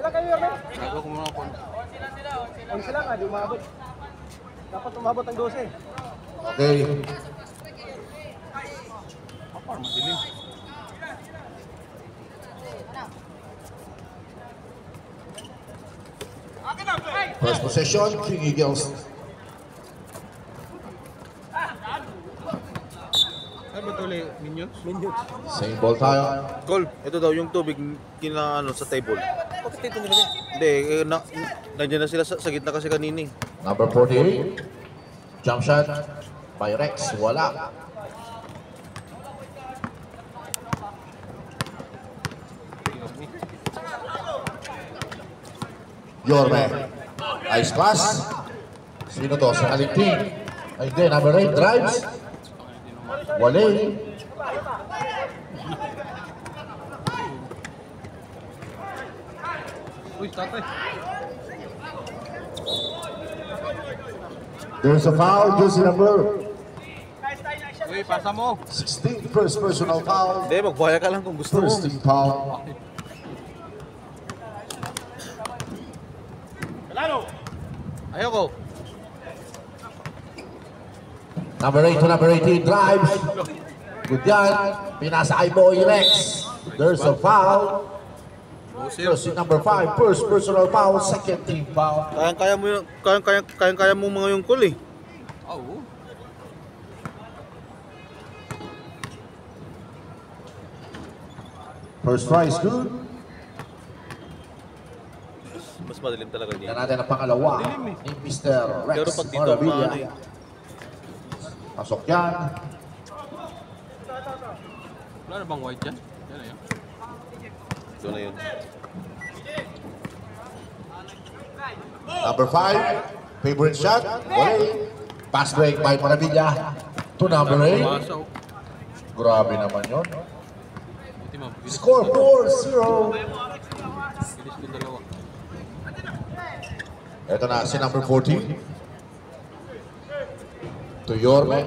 Gago ko mga kon. Kung sila nga, di umabot. Dapat umabot ang 12. Okay. Parang madilim. First possession, King Eagles. Ano ba ito ulit? Minions? Minutes. Same ball tayo. Col, ito daw yung tubig kina ano sa table. Bakit dito nilagay? Hindi, nandiyan na sila sa gitna kasi kanini. Number 48. Jump shot by Rex. Wala. Yorme. Nice pass. Sino to? Si Alinting. Ay, hindi. Number 8 drives. Wale. Uy, tatay. There's a foul. Jersey number Uy, pasa mo. 16. First personal foul. Hindi, magbaya ka lang kung gusto mo. First team foul. Ayoko. Number 8 to number 18 drives. Good yan. Pinasa kay Boy Rex. There's a foul. Jersey number 5. First personal foul. Second team foul. Kayang-kaya mo yung kayang-kaya mo mga yung Col eh. Oo. First try is good. Mas madilim talaga Yan dito. natin ang pangalawa ni Mr. Rex Pero pag dito Maravilla. ano eh. Pasok yan. Wala na bang white dyan? Yan na yan. Ito na yun. Number 5. Favorite shot. Wale. Pass break by Maravilla. To number 8. Pasa oh. Grabe naman yun. Buti ma'am. Bilis Score 4-0. ko dalawa. Ito na si number 14. To Yorme.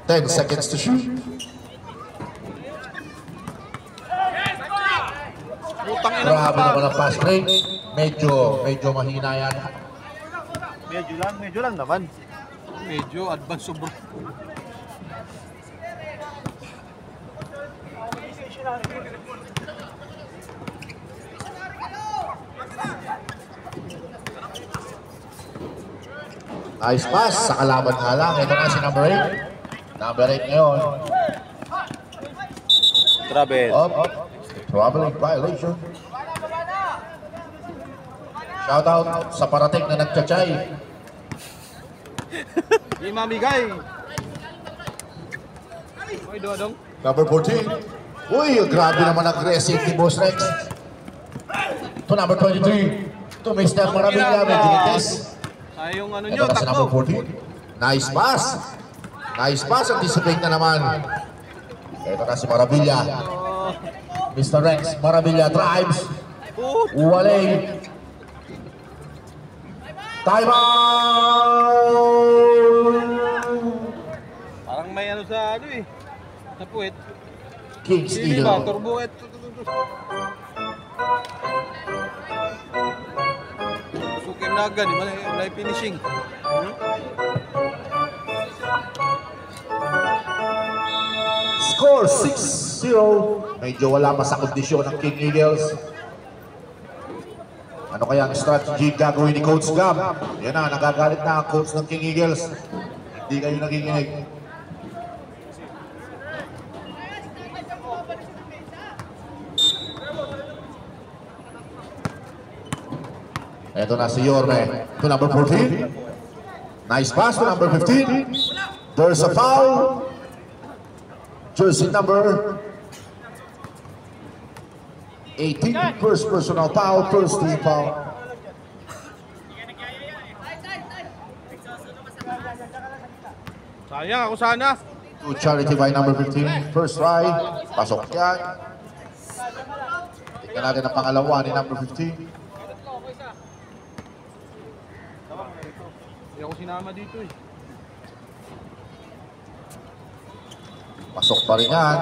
10 seconds to shoot. Putang ina. Grabe naman ang pass break. Medyo mahina yan. Medyo lang naman. Medyo advance sobra. Nice pass sa kalaban nga lang. Ito na si number 8. Number 8 ngayon. Travel. Up. Traveling violation. Shout out sa parating na nagtsatsyay. Di mamigay. Uy, dodong. Number 14. Uy, grabe naman aggressive ni Boss Rex. To number 23. To Mr. Maravilla. Medyo nitis. Sayang ano Ito nyo, na si number takbo. 14. Nice pass. Nice pass. Anticipate na naman. Ito na si Maravilla. Oh, Mr. Rex Maravilla drives. Wale. Time out! parang may ano sa ano eh. Sa puwet. Kings Hindi ba? Eagle. Turbuet. Sukim na agad. Malay finishing. Score 6-0. Medyo wala pa sa kondisyon ng King Eagles. Ano kaya ang strategy gagawin ni Coach Gab? Yan na, nagagalit na ang coach ng King Eagles. Hindi kayo nakikinig. Ito na si Yorme. To number 14. Nice pass to number 15. There's a foul. Jersey number 18. First personal foul. First team foul. Sayang ako sana. To charity by number 15. First try. Pasok yan. Tingnan natin ang pangalawa ni number 15. Hindi ako sinama dito eh. Pasok pa rin yan.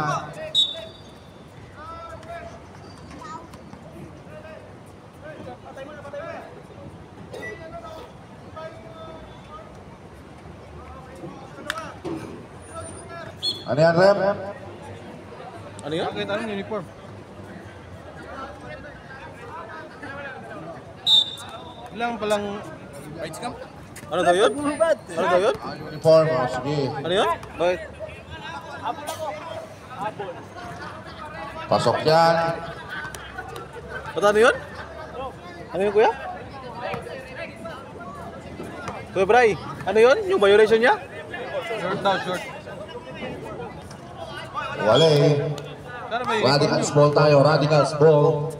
Ano yan, Rem? Ano yun? Bakit anong uniform? Ilang palang Fights camp? Ano daw yun? Ano daw yun? Uniform, oh, sige. Ano yun? Bakit? Pasok yan. Ba't ano yun? Ano yun, kuya? Kuya Bray, ano yun? Yung violation niya? short daw, short. Wala eh. Kano ba yung Radicals ball tayo, Radicals ball.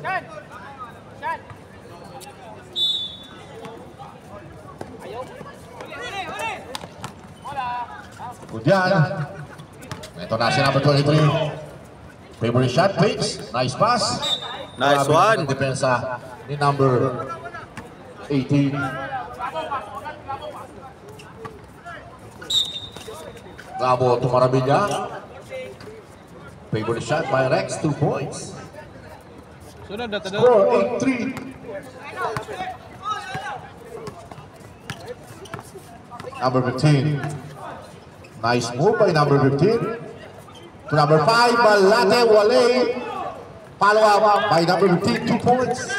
Good yan. Ito na si number 23. Favorite shot, fakes. Nice pass. Nice Marami one. ng depensa ni number 18. Bravo to Marabilla. Favorite shot by Rex, 2 points. sunod na tado? Score 8-3. Number 15. Nice move by number 15. To number 5, Malate Wale. Follow up by number 15, 2 points.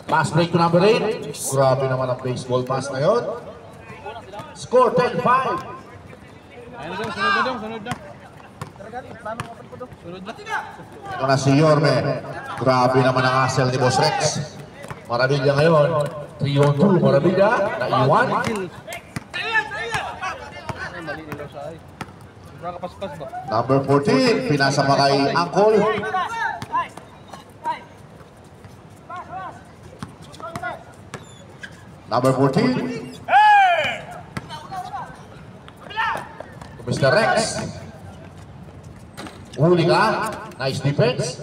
Pass break to number 8. Grabe naman ang baseball pass na yun. Score 10-5. Ayun na dong, sunod na dong, sunod na. Sunod na. Ito na si Yorme. Grabe naman ang hustle ni Boss Rex. Marabilla ngayon. 3-2 Marabilla. Naiwan. Ay, mali nila sa ay. Sobra kapaspas ba? Number 14. Pinasa pa kay Angkol. Number 14. Mr. Rex. Huli ka. Nice defense.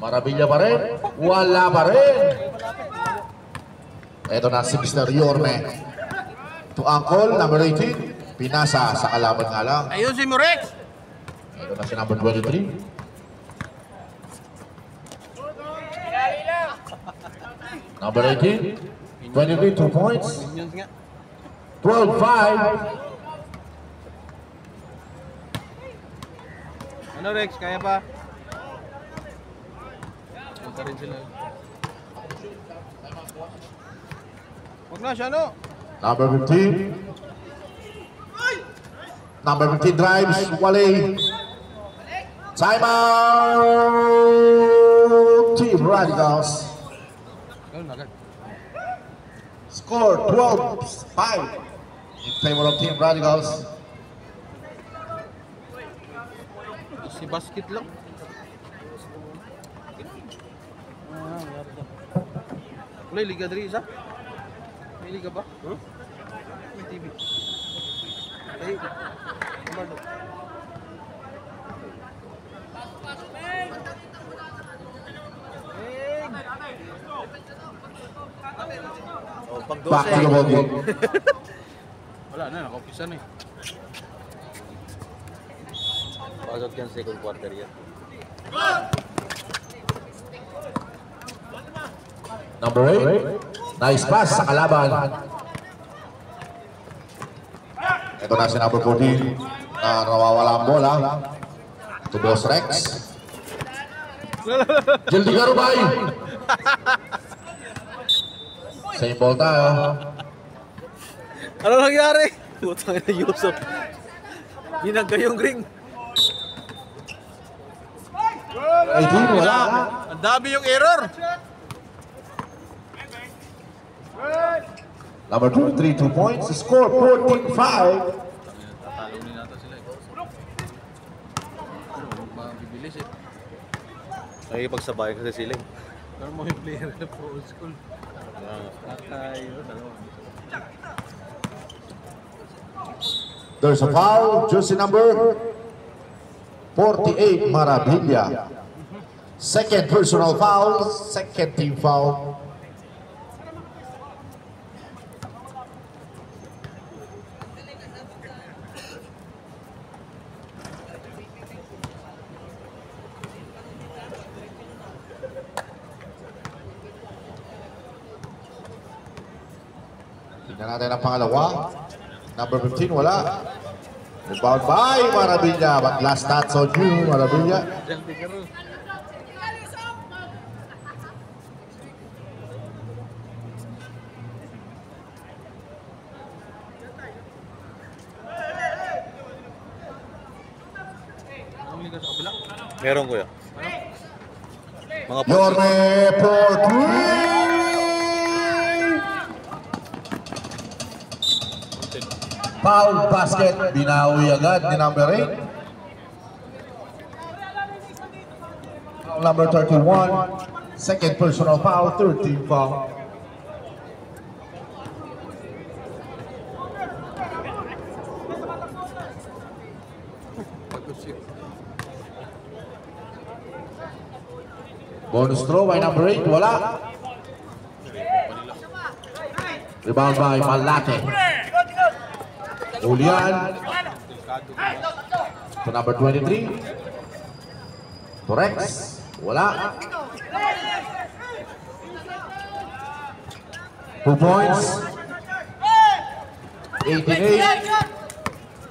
Marabilla pa rin. Wala pa rin. Ito na si Mr. Yorme. To Angkol, number 18. Pinasa sa kalaban nga lang. Ayusin mo, Rex! Ito na si number 23. Number 18. 23, 2 points. Minions nga. 12-5. Ano, Rex? Kaya pa? Punta rin sila. Huwag na siya, no? Number 15. Number 15 drives. Wale. Time out. Team Radicals. Ganun agad. Score 12-5 in favor of Team Radicals. Si basket lang. Wala, liga diri isa? May liga ba? May TV. Ay, kamar do. Oh, pang Back to the 12. ball game. Wala na, nakaupisan eh. Pasok yan second quarter yan. Number 8. Nice pass sa kalaban. Ito na si number 14 na nawawala ang bola. To Boss Rex. Jildi Garubay. Same ball tayo. Ano nangyari? Putang ina Yusuf. Binagga yung ring. 18, wala. Ang dami yung error! Number 23, 2 points. Score 14-5. Tatalunin natin sila eh. Mabibilis eh. Nakikipagsabay kasi sila. Pero mo yung player na pro school. Tatay, dalawa. There's a foul. Jersey number 48, Marabilla. Second personal foul. Second team foul. Tingnan natin ang pangalawa. Number 15, wala. Rebound by Maravilla, but last touch on you, Maravilla. Diyan, Tigaro. Ang ligas sa kabila. Meron kuya. Mga Yorme for 3! Foul basket, binawi agad ni number 8. Foul number 31, second personal foul, 13 foul. Bonus throw by number 8, wala. Rebound by Malate. Julian to number 23. To Rex, wala. 2 points. 88.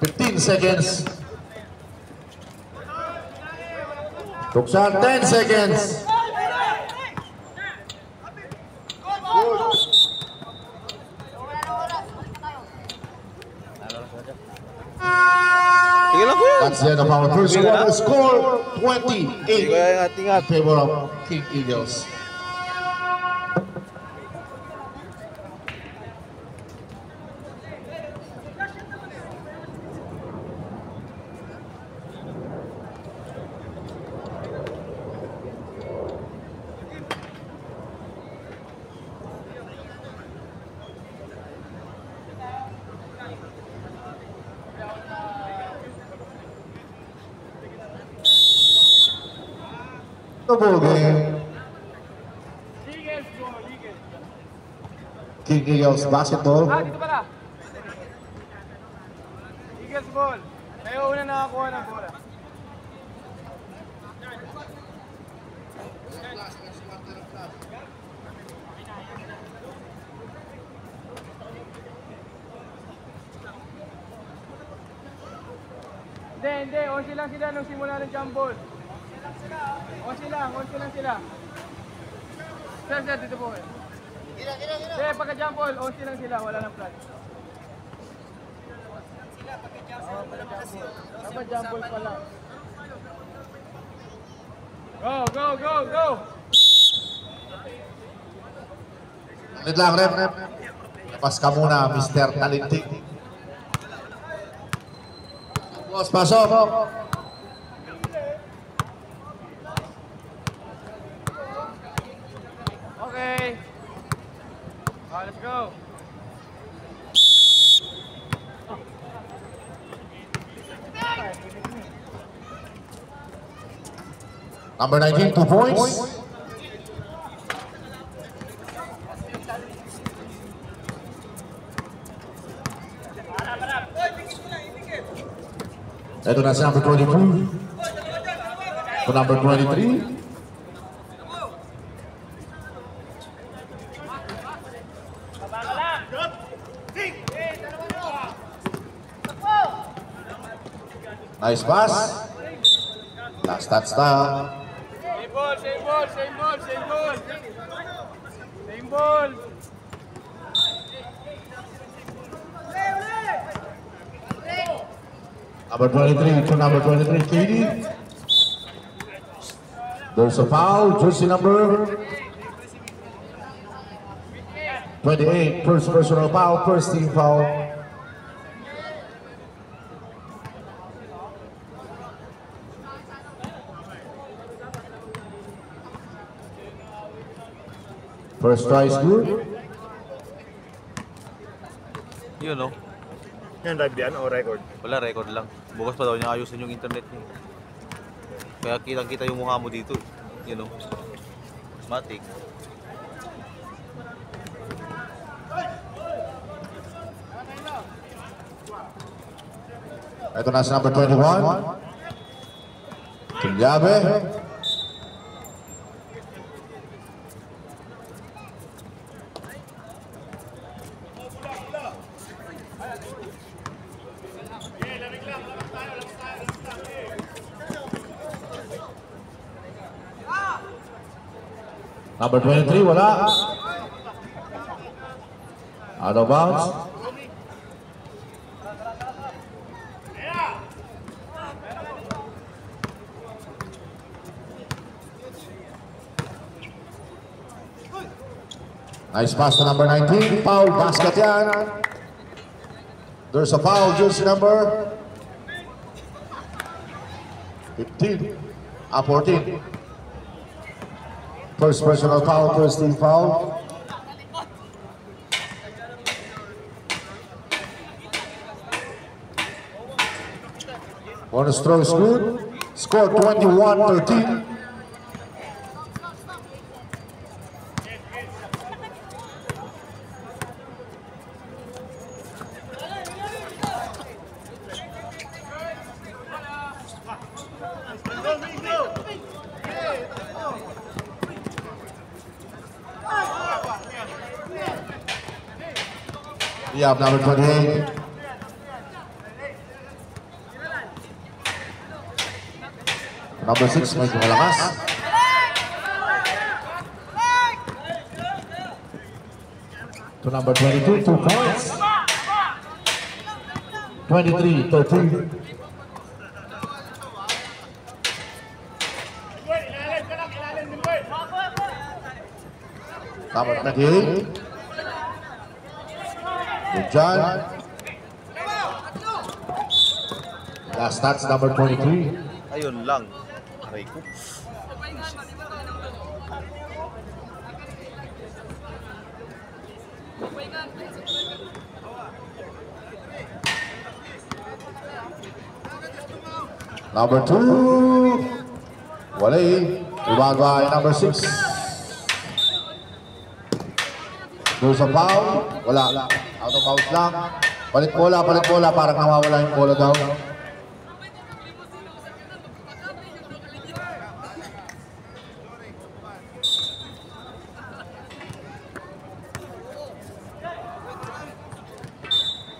15 seconds. Tuksan, 10 seconds. Sige lang kuya. That's the end of our first quarter. Score Sige 28 kuya, ingat-ingat. in favor of King Eagles. The ball game. King Eagles basketball. Dito pala. Eagles ball. Kayo una nakakuha ng bola. Hindi. Onsi lang sila nung simula ng jump ball. Onsi lang sila. Sir, dito po. Kaya pagka-jump ball, onsi lang sila, wala nang plan. Dapat jump ball pala. Go! Ulit lang, rep. Labas ka muna, Mr. Talintik. Boss, pasok. Okay. Let's go. Number 19, 2 points. Ito na si number 22. To number 23. Nice pass. Last touch na. Same ball. Number 23 to number 23, Katie. There's a foul, jersey number 28, first personal foul, first team foul. First try is good. Yun no. Yan, live yan o record? Wala, record lang. Bukas pa daw niya ayusin yung internet niya. Kaya kitang-kita yung mukha mo dito. You know. Matik. Ito na si number 21. Kilyabe. Number 23, wala. Out of bounds. Nice pass to number 19. Foul, basket yan. There's a foul, jersey number 15. 14. First personal foul, first team foul. Bonus throw is good. Score 21-13. We have number 28. Number 6, medyo malakas. To number 22, 2 points. 23-13. Number 28. Good job. Last stats, number 23. Ayun lang. Aray ko. Number 2. Wala eh. Rebound by number 6. There's a foul. Wala. Out of bounds lang. Palit bola. Parang nawawala yung bola daw.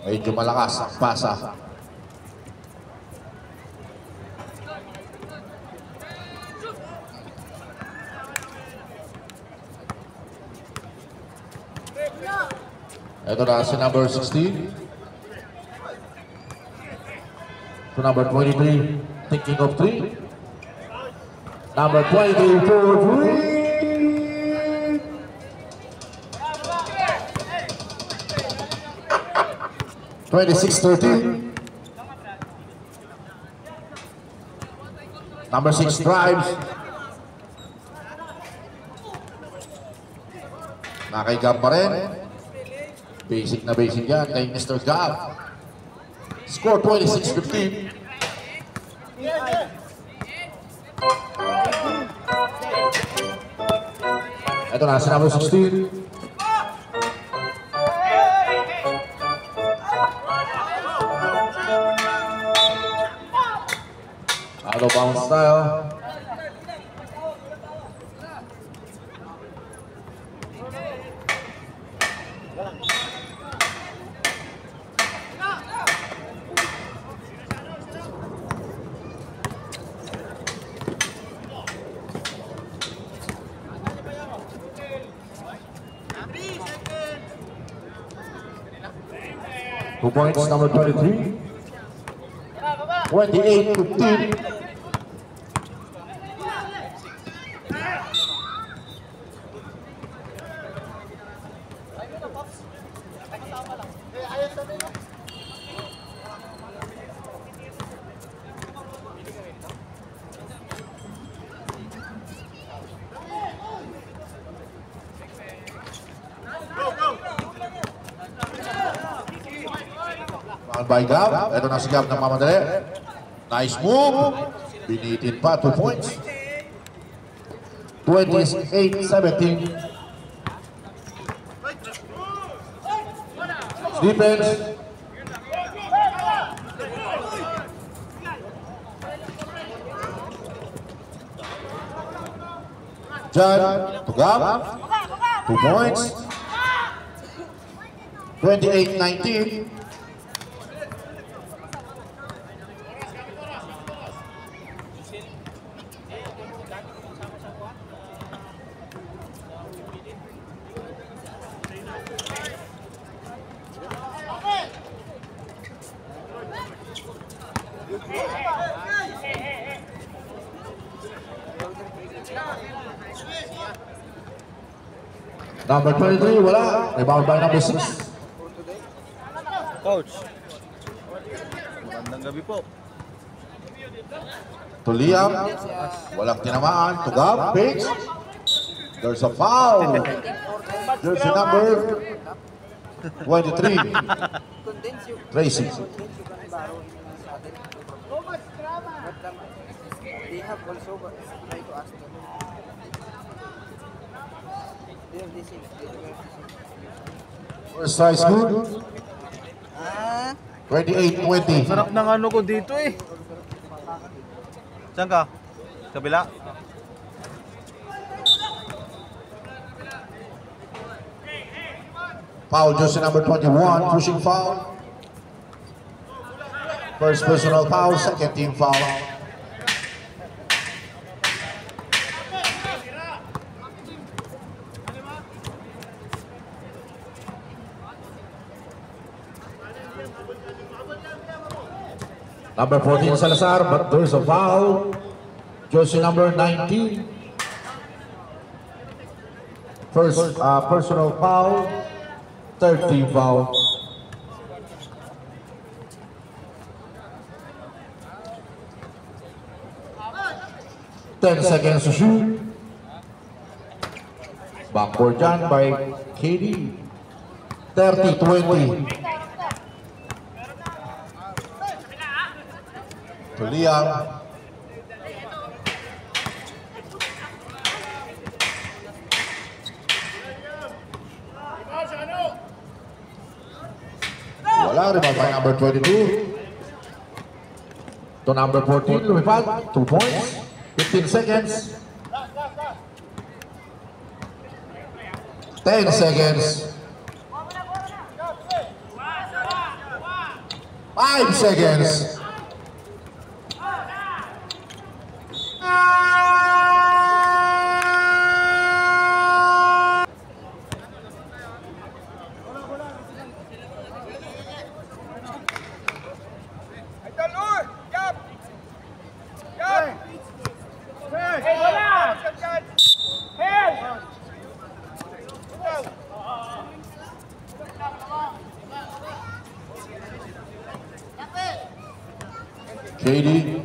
Medyo malakas ang pasa. Ito na si number 16. To number 23, thinking of 3. Number 23 for 3. 26-13. Number 6 drives. Nakaigam pa rin. Basic na basic yan kay Mr. Gab. Score 26-15. Ito na si number 16. Out of bounds tayo. Two points, number 23. 28-15. By Gab. Ito na si Gab ng mamadali. Nice move. Binitin pa. 2 points. 28-17. Defense. John to Gab. 2 points. 28-19. Number 23, wala. Rebound by number 6. Coach. Magandang gabi po. To Liam. Walang tinamaan. To Gab. Page. There's a foul. Jersey number 23. Tracy. They have also try to ask them. They have this. First size good. 28-20. Sarap ng ano ko dito eh. Saan ka? Kabila? Foul, jersey number 21, pushing foul. First personal foul, second team foul. Number 14, Salazar, but there's a foul. Jersey number 19. First personal foul, third team foul. Ten seconds to shoot. Backward done by KD. 30-20. To Liam. Wala, rebound by number 22. To number 14, lumipad, 2 points, 15 seconds. 10 seconds. 5 seconds. KD.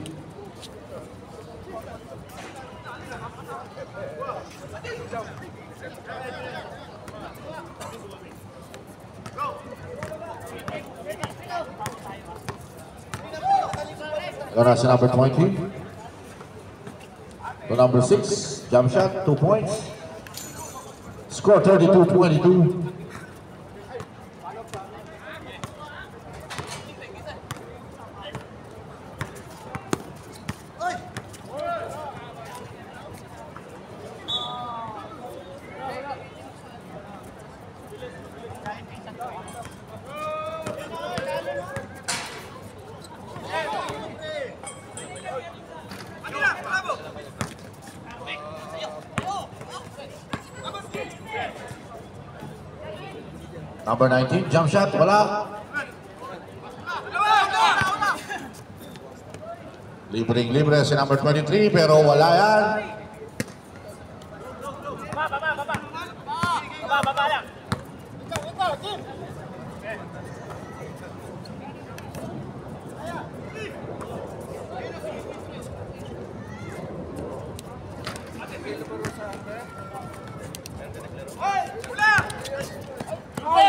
Gonna see number 20. To number 6, jump shot, 2 points. Score 32-22. Number 19, jump shot, wala. Libreng-libre si number 23, pero wala yan.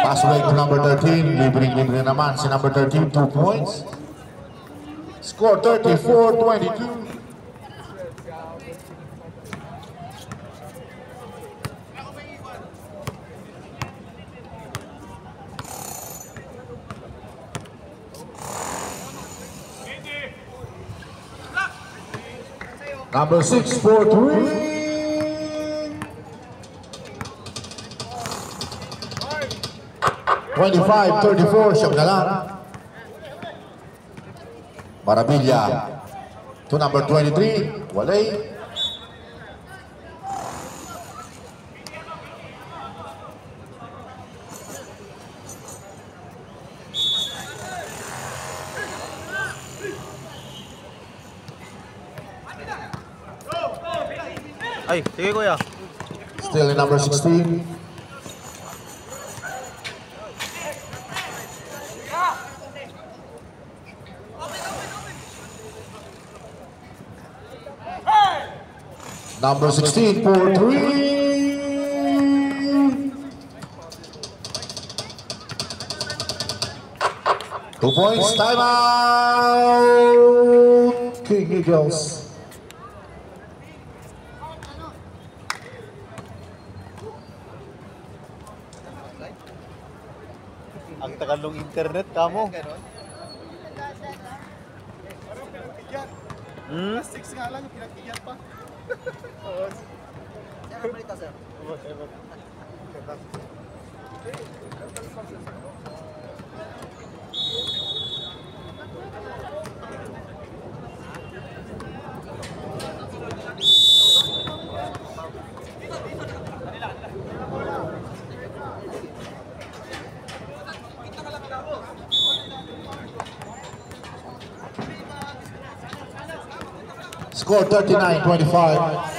Pass away to number 13, libreng-libre naman si number 13, 2 points. Score 34-22. Number 6 for 3. 25-34, siyang na lang. Maravilla to number 23, Walay. Ay, sige kuya. Still in number 16. Number 16 for 3. 2 points, timeout. King Eagles. Ang tagal ng internet, kamo. Hmm? Sir, balita sir. Score 39-25.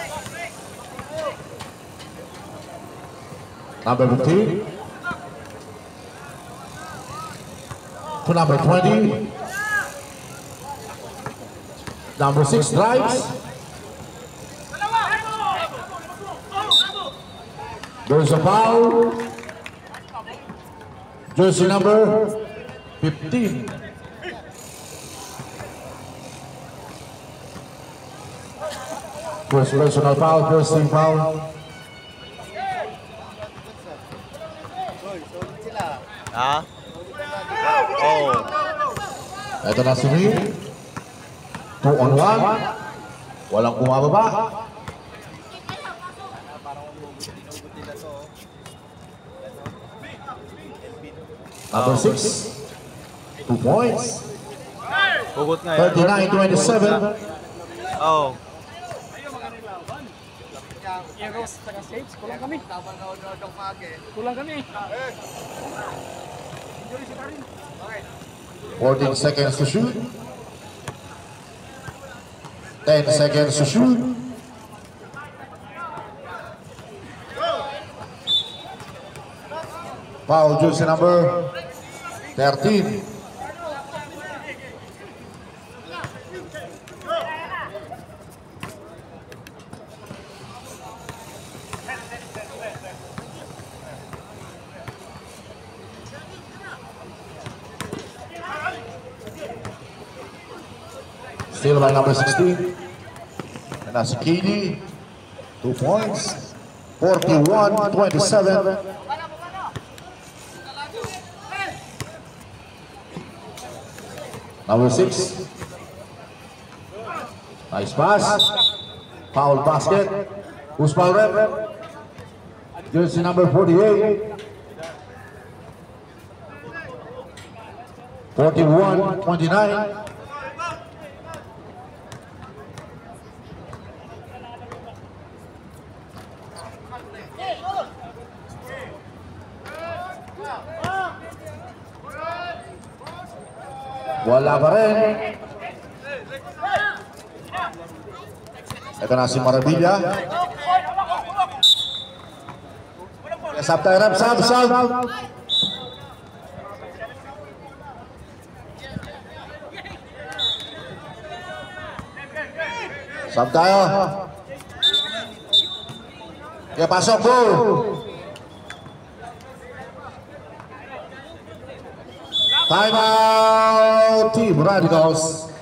Number 15 to number 20. Number 6 drives. There's a foul. Jersey number 15. First personal foul, first team foul. Ha? Oh. Ito na si Lee. 2 on 1. Walang bumababa. Number 6. 2 points. Hugot nga yan. 39-27. Oh. Eros, taga States, kulang kami. Kulang kami. 14 seconds to shoot. 10 seconds to shoot. Foul jersey number 13. Still by number 16. And that's Kini. 2 points. 41-27. Number 6. Nice pass. Foul basket. Who's foul rep? Jersey number 48. 41-29. Wala pa rin. Ito na si Maravilla. Sab tayo, rep, sab. Sab tayo. Kaya pasok, go. Time out, Team Radicals.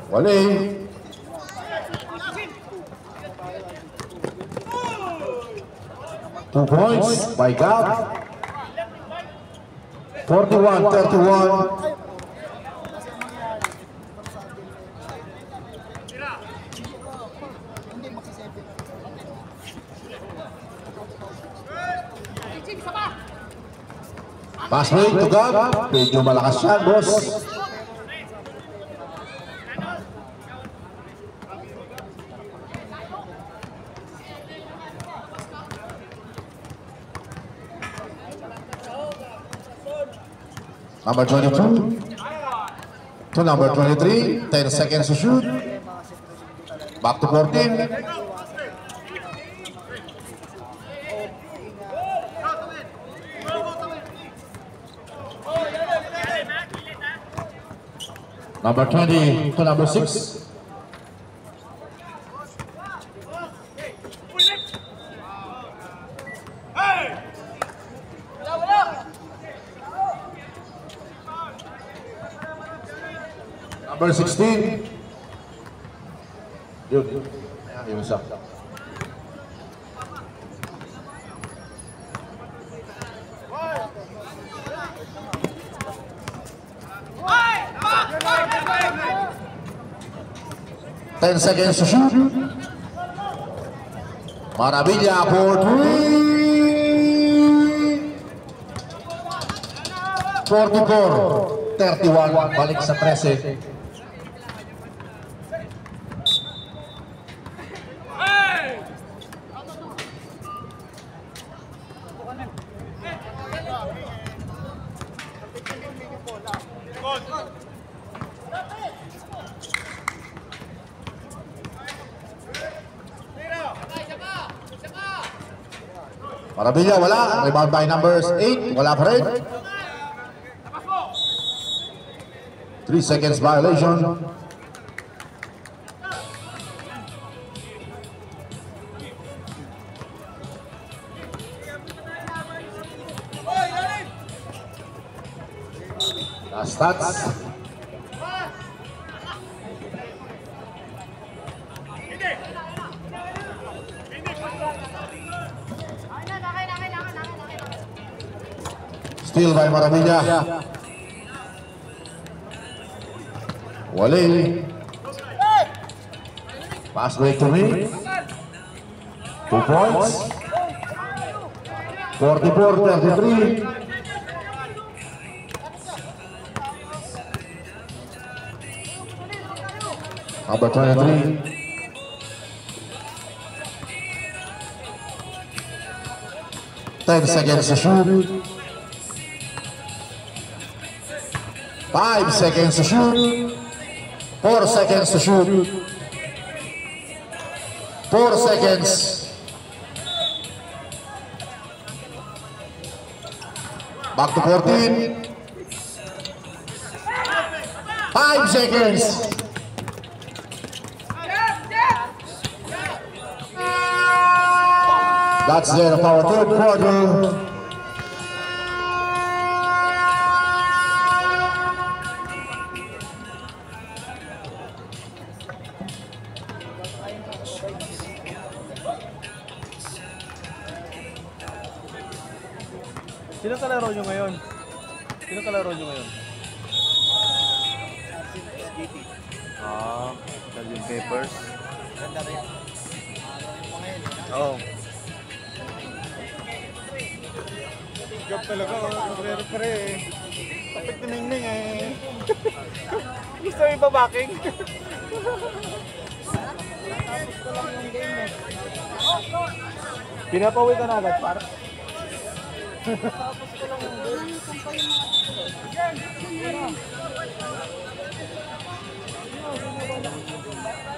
Wale. 2 points by Gab. 41-31. Pass break to Gab. Medyo malakas yan, boss. Number 22 to number 23. 10 seconds to shoot. Back to 14. Number 20 to number 6. Number 16. Yun. Ayan, yung isa. Ten seconds to shoot. Maravilla for 3. 44-31. Balik sa 13. Maravilla, wala. Rebound by numbers 8. Wala pa rin. 3 seconds violation. Last stats. Steal by Maravilla. Wale. Pass break to me. 2 points. 44-33. Number 23. Ten seconds to shoot. 5 seconds to shoot. 4 seconds to shoot. 4 seconds. Back to 14. 5 seconds. That's the end of our third quarter. Sino kalaro nyo ngayon? Sino kalaro nyo ngayon? Sgt Papers. Ganda rin. Oo. Job talaga, pre-pre eh. Kapit na ningning eh. Gusto mo ibabaking? Pinapawi ka na agad, par.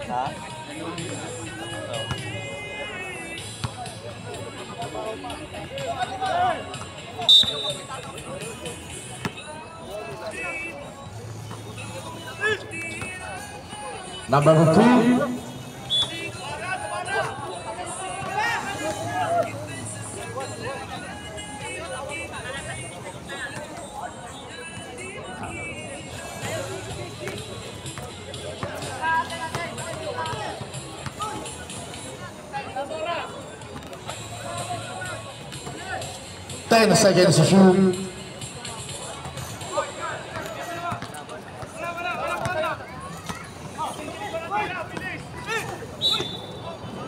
Ha? Number 3. 10 seconds to shoot.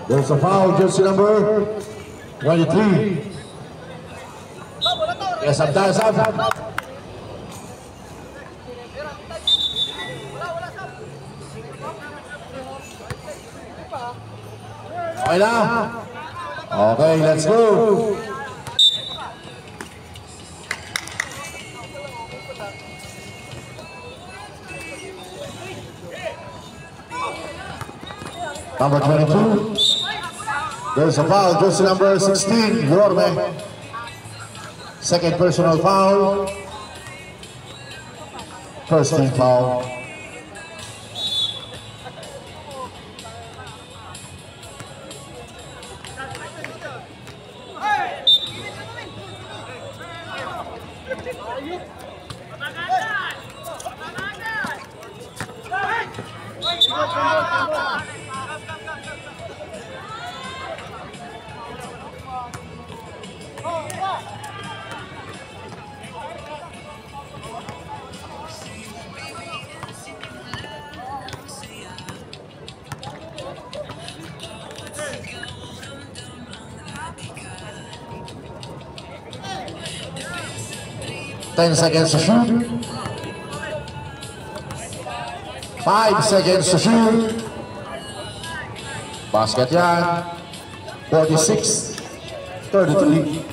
There's a foul, jersey number 23. Yes, I'm done. Okay na. Okay, let's go. Number 22. There's a foul, jersey number 16, Yorme. Second personal foul. First team foul. Ten seconds to shoot. 5 seconds to shoot. Basket yan. 46-33.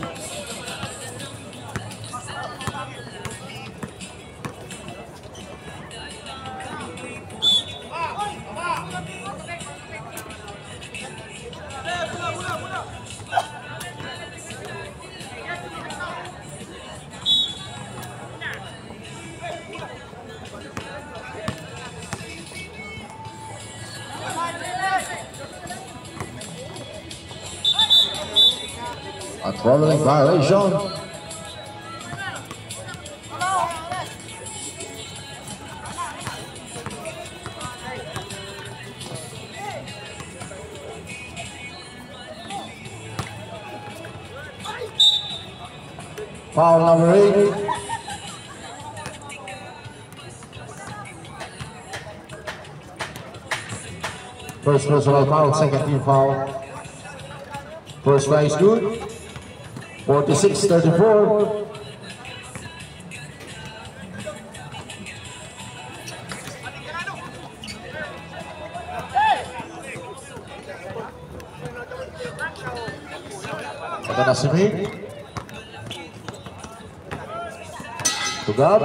A traveling violation. Foul number 8. First personal foul, second team foul. First try is good. 46-34. Ito na si Mick. Tugab.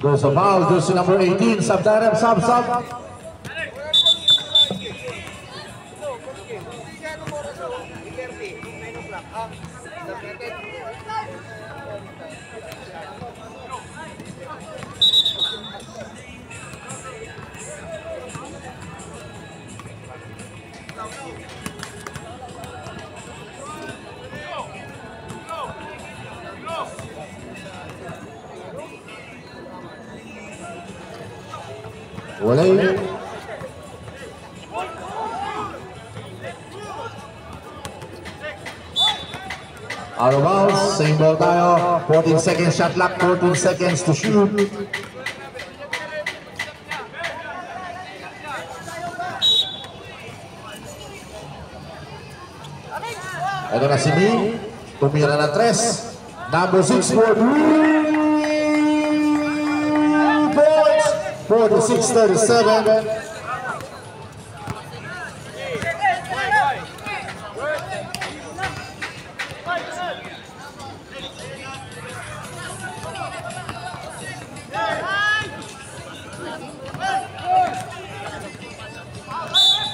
Goes a foul, jersey number 18, sub. Walay. Out of bounds, same ball tayo. 14 seconds shot clock, 14 seconds to shoot. Ito na si B. Tumira na 3. Number 6 for 3 points. 46-37.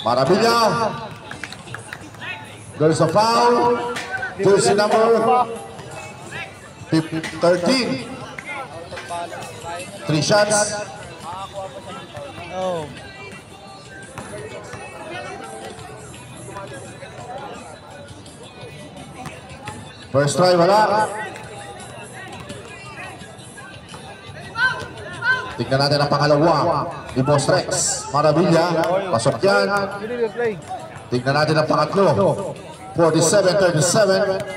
Maravilla. There's a foul. Jersey number 13. 3 shots. First try, wala. Tignan natin ang pangalawa. Ni Boss Rex. Maravilla. Pasok yan. Tignan natin ang pangatlo. 47-37.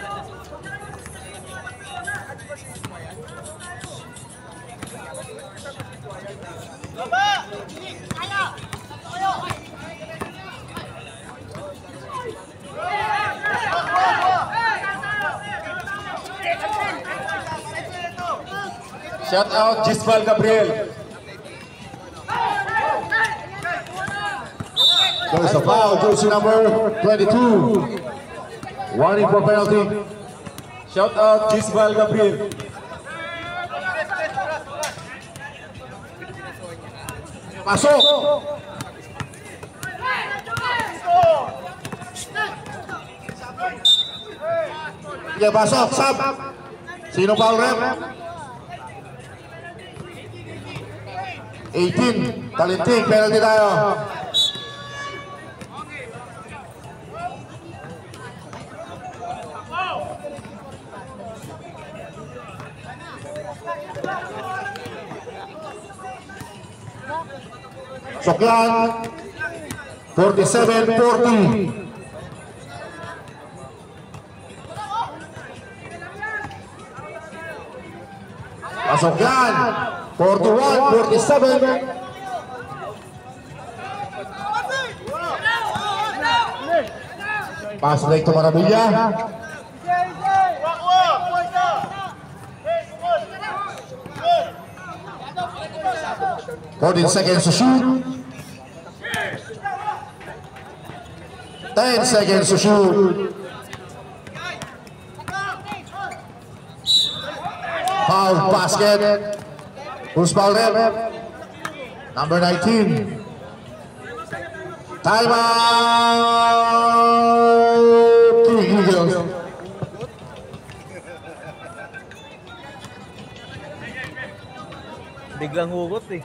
Shout out Gisbal Gabriel. There's a foul, jersey number 22. Warning for penalty. Shout out Gisbal Gabriel. Pasok. Ya pasok, sab. Sino foul rep? 18, Talinting, penalty tayo. Soklan, 47-40. Pasok yan, 41-47. Pass break to Marabilla. 14 seconds to shoot. 10 seconds to shoot. Foul basket. Who's foul rep? Number 19. Time out. King Eagles. Biglang hugot eh.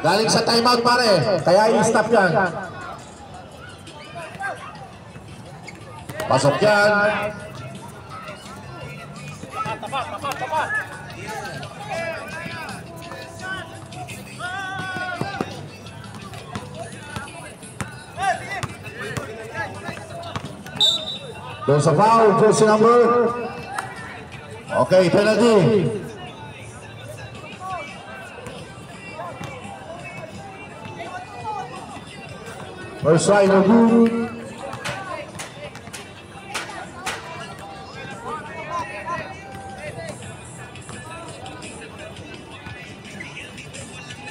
Galing sa timeout pare, kaya i-stop yan. Pasok yan. Doon sa foul, jersey number. Okay, penalty. First try, no good.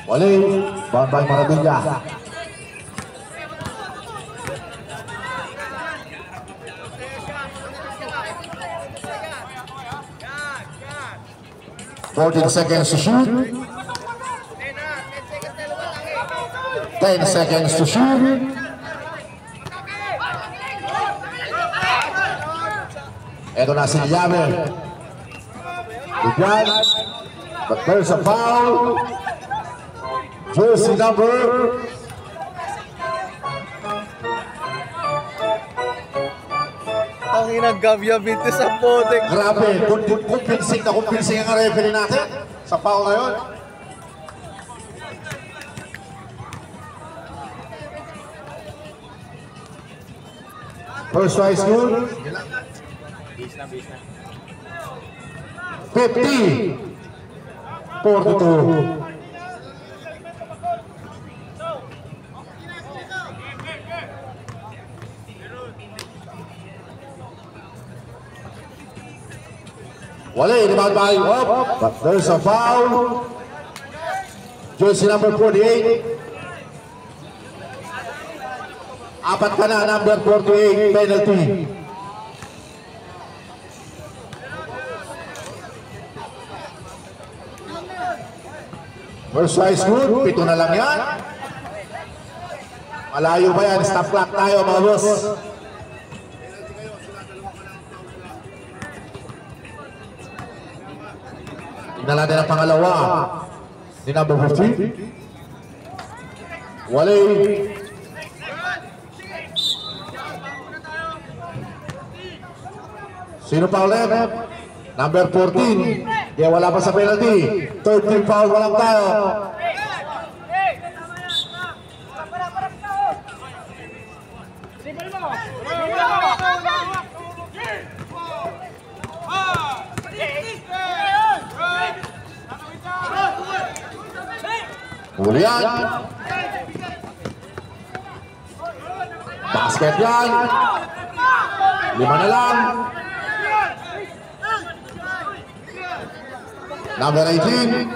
Wali, Bambay Marabilla. Fourteen seconds to shoot. 10 seconds to shoot. Ito na si Llave. Bigyan. But there's a foul. Jersey number. Ang inagabya bintis sa potek. Grabe. Kumpinsing na kumpinsing ang referee natin sa foul na yun. First try is good. 50. 42. Wale, rebound by up, but there's a foul. Jersey number 48. Apat ka na, number 48, penalty. First slice good, 7 na lang yan. Malayo pa yan, stop clock tayo mga boss. Tignan natin ang pangalawa. Ni number 15. Walay. Sino pa ulit? Number 14. Kaya wala pa sa penalty. Third team foul, walang tayo. Hulian. Basket yan. 5 na lang. Number 18.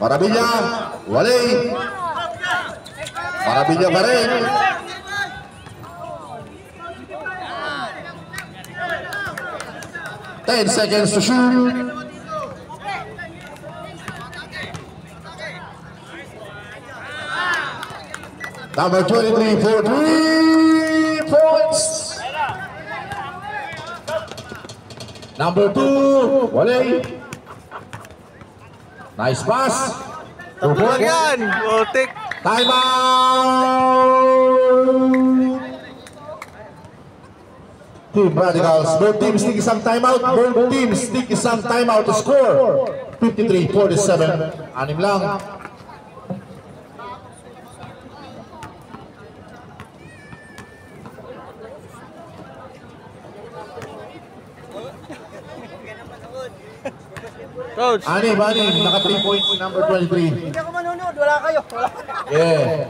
Marabilla. Walay. Marabilla pa rin. Ten seconds to shoot. Number 23 for 3 points. Number 2, Walay. Nice pass. 2 Lang yan! Otik! Time out. Team Radicals. Both teams take isang timeout. Both teams take isang timeout to score. 53-47. 6 lang. Coach! Anim. Naka 3 points. Number 23. Hindi ako manunod, wala kayo. Yeah.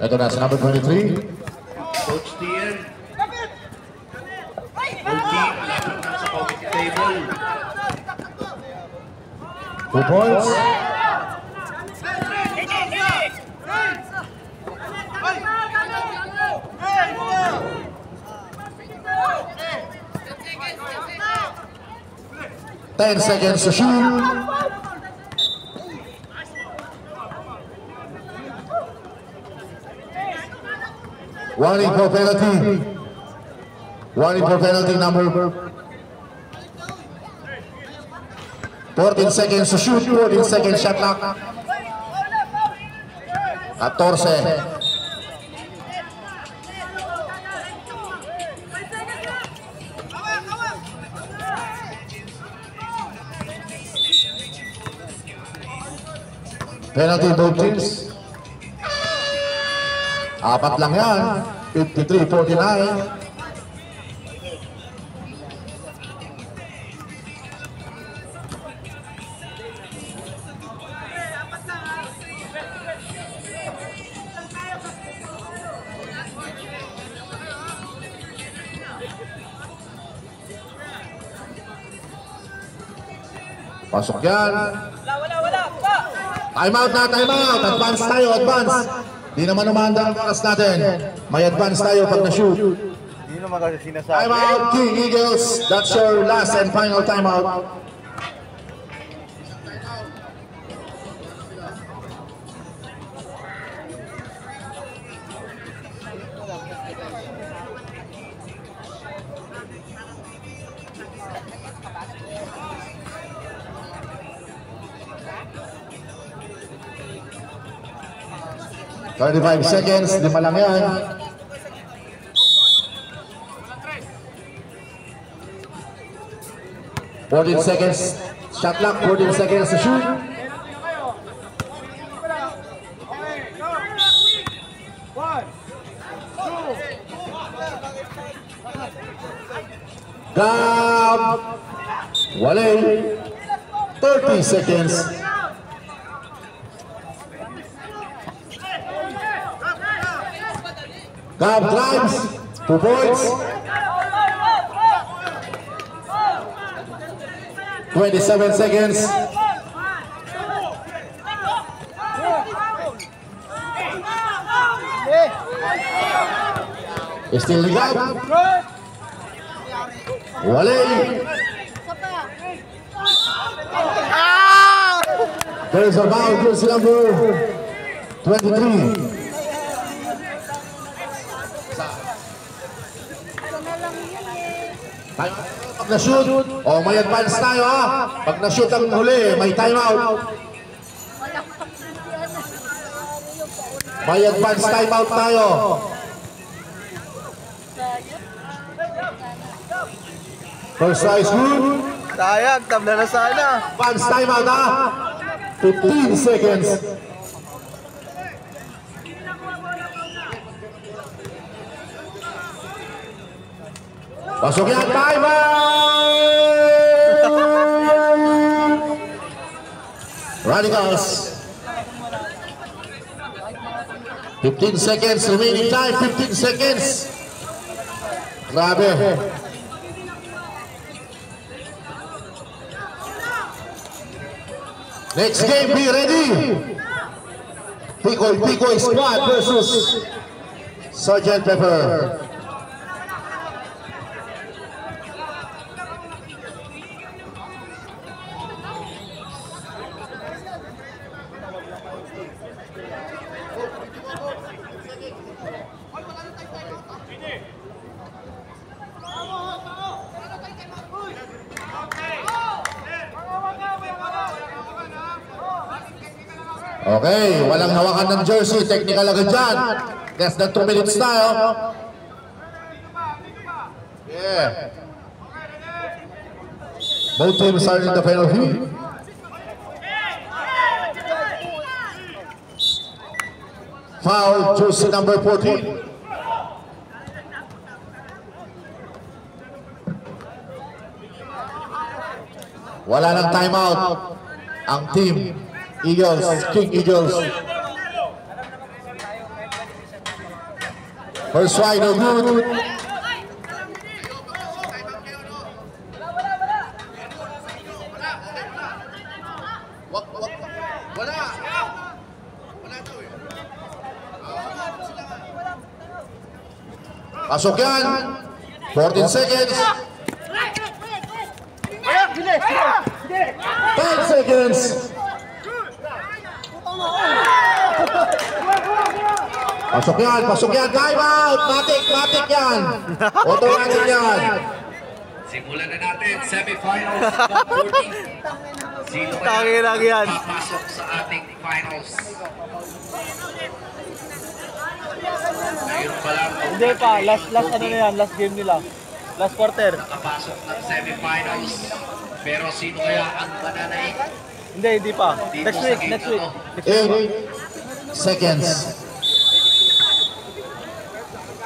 Ito na sa number 23. Coach Tian. Full team, lapit na sa coffee table. 2 points. Ten seconds to shoot. Warning for penalty. Warning for penalty number 14 seconds to shoot. 14 seconds shot clock. 14. Penalty both teams. 4 lang yan. 53-49. Pasok yan. Time out na, time out. Advance tayo, advance. Di naman umanda ang oras natin. May advance tayo pag na-shoot. Hindi naman kasi sinasabi. Time out, King Eagles. That's your last and final time out. $35 seconds, 5 lang yan. $14 seconds, shot clock, 14 seconds to shoot. Gab, Walay, 30 seconds. Cub drives, 2 points. 27 seconds. Still the gap. Wale. There's a foul, jersey number 23. Pag na-shoot, may advance tayo ha. Pag na-shoot ang huli, may timeout. May advance timeout tayo. First try is good. Sayang, tabla na sana. Advance timeout ha. 15 seconds. Pasok yan, timeout! Radicals. 15 seconds, remaining time, 15 seconds. Grabe. Next game, be ready. Pikoy Squad versus Sergeant Pepper. Okay, walang hawakan ng jersey. Technical agad dyan. Less than 2 minutes tayo. Yeah. Both teams are in the penalty. Foul, jersey number 14. Wala ng timeout. Ang team Eagles, King Eagles. First try, no good. Pasok yan. 14 seconds. 10 seconds. Pasok yan, time out! Matik yan! Automatic yan! Simulan na natin, semifinals top 40. Sino kaya papasok sa ating finals? Ngayon pa lang. Hindi pa, last ano na yan, last game nila. Last quarter. Nakapasok ng semifinals. Pero sino kaya ang mananaig? Hindi pa. Dito Next sa week, game next na week. to? 8 seconds.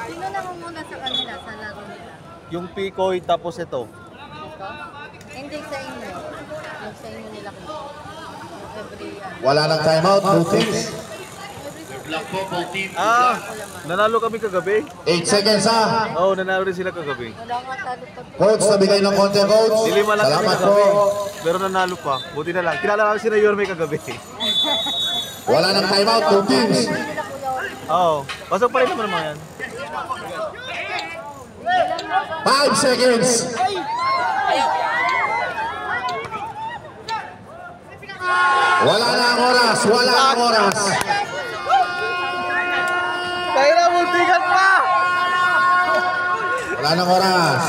Sino namumuna sa kanila sa laro nila? Yung Pikoy tapos ito. Hindi sa inyo. Yung sa inyo nila every Wala ng timeout, both teams. Good luck po, both teams. Nanalo kami kagabi. 8 seconds ha. Oo, nanalo rin sila kagabi. wala nga talo pa. Coach, nabigay ng konti, coach. Dilima lang kami Salamat kagabi. po. Pero nanalo pa. Buti na lang. Kilala namin si Yorme kagabi. Wala ng timeout, both teams. Oo. Pasok pa rin naman naman yan. 5 seconds. Wala na ang oras. Kaya na, muntikan pa! Wala na ang oras.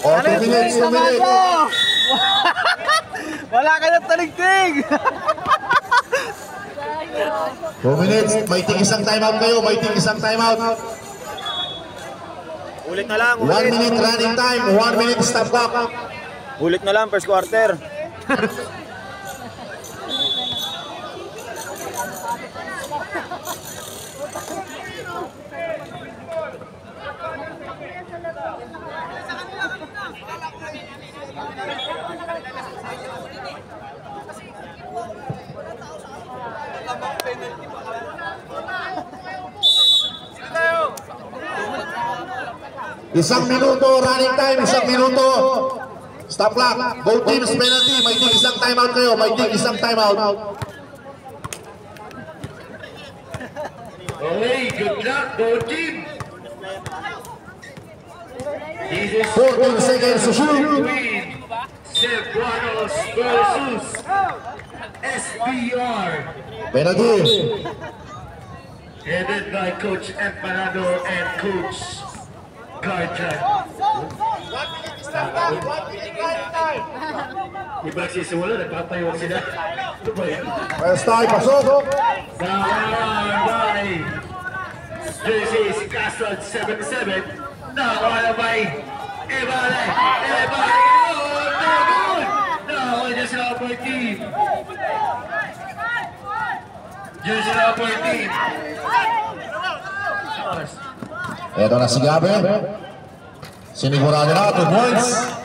2 minutes, 2 minutes. Wala ka ng taligtig! 2 minutes. May isang timeout kayo. Ulit na lang, 1 minute running time. 1 minute stop clock. Ulit na lang, first quarter. Isang minuto, running time, isang minuto. Stop clock. Both teams penalty. May dig isang timeout kayo. May dig isang timeout. Okay, good luck, both team. This is 14 seconds to shoot. between Cebuanos versus SBR. Penalty. Headed by Coach Empanado and Coach Garjan. Di ba sisimula, nagpapayawag sila? Ito ba yan? First time, pasok. By jersey si Castro 77. Nakawala by Ebale. Ebale! Oh, no good! Nakawala niya sa upper team. Jersey na upper team. Ito na si Gabi. Sinigurado na, 2 points.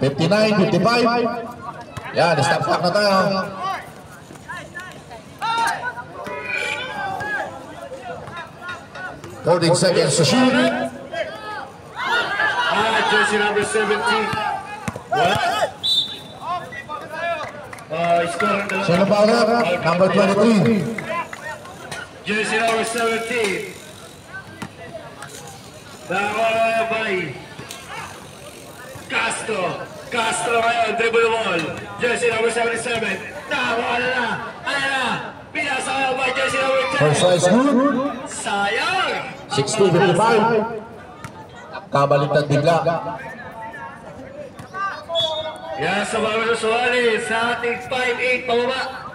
$59-55. Yan, stop clock na tayo. $14 seconds to shoot. Jersey number 17. What? Scoring the Sino pa ulit? Number 23. Jersey number 17. Nakawala by Castro. Castro ngayon, dribble ball. Jersey number 77. Nakawala na. Ayan na. Pinasa ngayon by jersey number 10. First size good. Sayang! 60-55. Kabaliktad bigla. Yan sa mga suwali sa ating 5'8 pababa.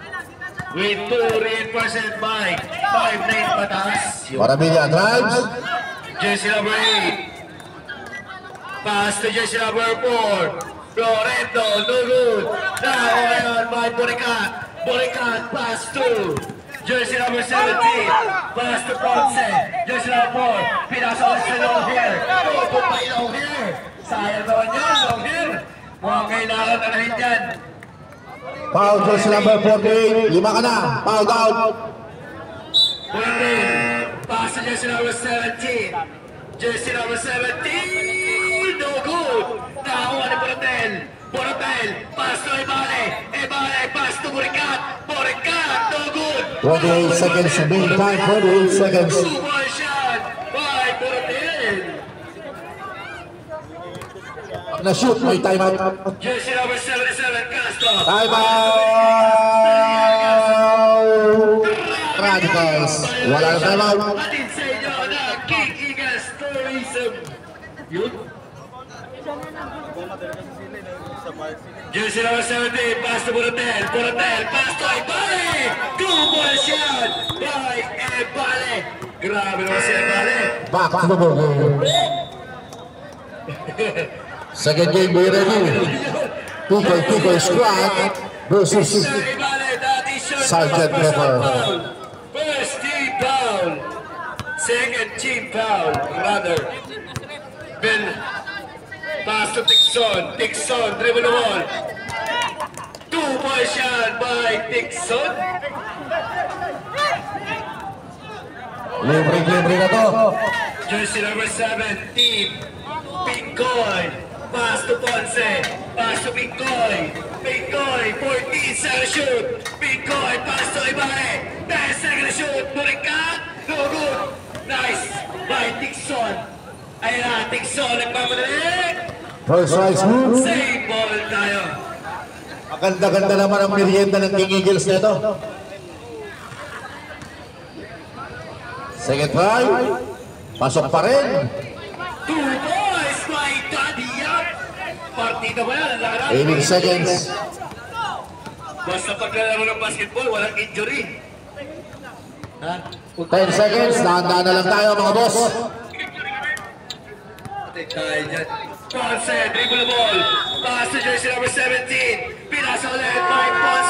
With 2 reinforcement by 5'9 pataas. Maravilla drives. Jersey number 8. Pass to jersey number 4. Florento, no good. Now ngayon by Boricat. Boricat, pass to jersey number 17. Pass to Ponce. Jersey number 4. Pinasa ulit sa long hair. Tupo pa yung long hair. Sayang naman yun, long hair. Mukhang kailangan na rin dyan. Foul jersey number 48. 5 ka na. Foul out. Pass to jersey number 17. Jersey number 17. No good. Nakakuha ni Borotel. Borotel. Pass to Ebale. Ebale. Pass to Boricat. Boricat. No good. 28 seconds remaining time. 28 seconds. 2-1 shot by Borotel. Na-shoot. May timeout. Jersey number 77. Castro. Timeout. Radicals. Wala na timeout. Atin sa inyo na King Eagles Tourism. Yun. Jersey number 17, pass to Borotel. Borotel, pass to Ebale. 2-ball shot by Ebale. Grabe naman si Ebale. Back to the ball game. Second game, be ready. Tukoy squad versus Ebale, that is shot. Sergeant Pepper. First team foul. Second team foul, rather. Ben, pass to Tixon. Tixon, dribble the ball. 2-ball shot by Tixon. Libre na to. Jersey number 17, Pincoy. Pass to Ponce. Pass to Pincoy. Pincoy, 14 seconds shoot. Pincoy, pass to Ibare. 10 seconds shoot. Burikat. No good. Nice by Tixon. Ayan na, Tixon nagpapadali. First size move. Save ball tayo. Maganda-ganda naman ang merienda ng King Eagles nito. Second try. Pasok pa rin. 2 boys by Daddy Yap. Partida ba yan? 18 seconds. Basta paglalaro ng basketball, walang injury. Ha? 10 seconds. Dahan-dahan na lang tayo mga boss. Tayo dyan. Ponce, dribble the ball. Pass to jersey number 17. Pinasa ulit by Ponce.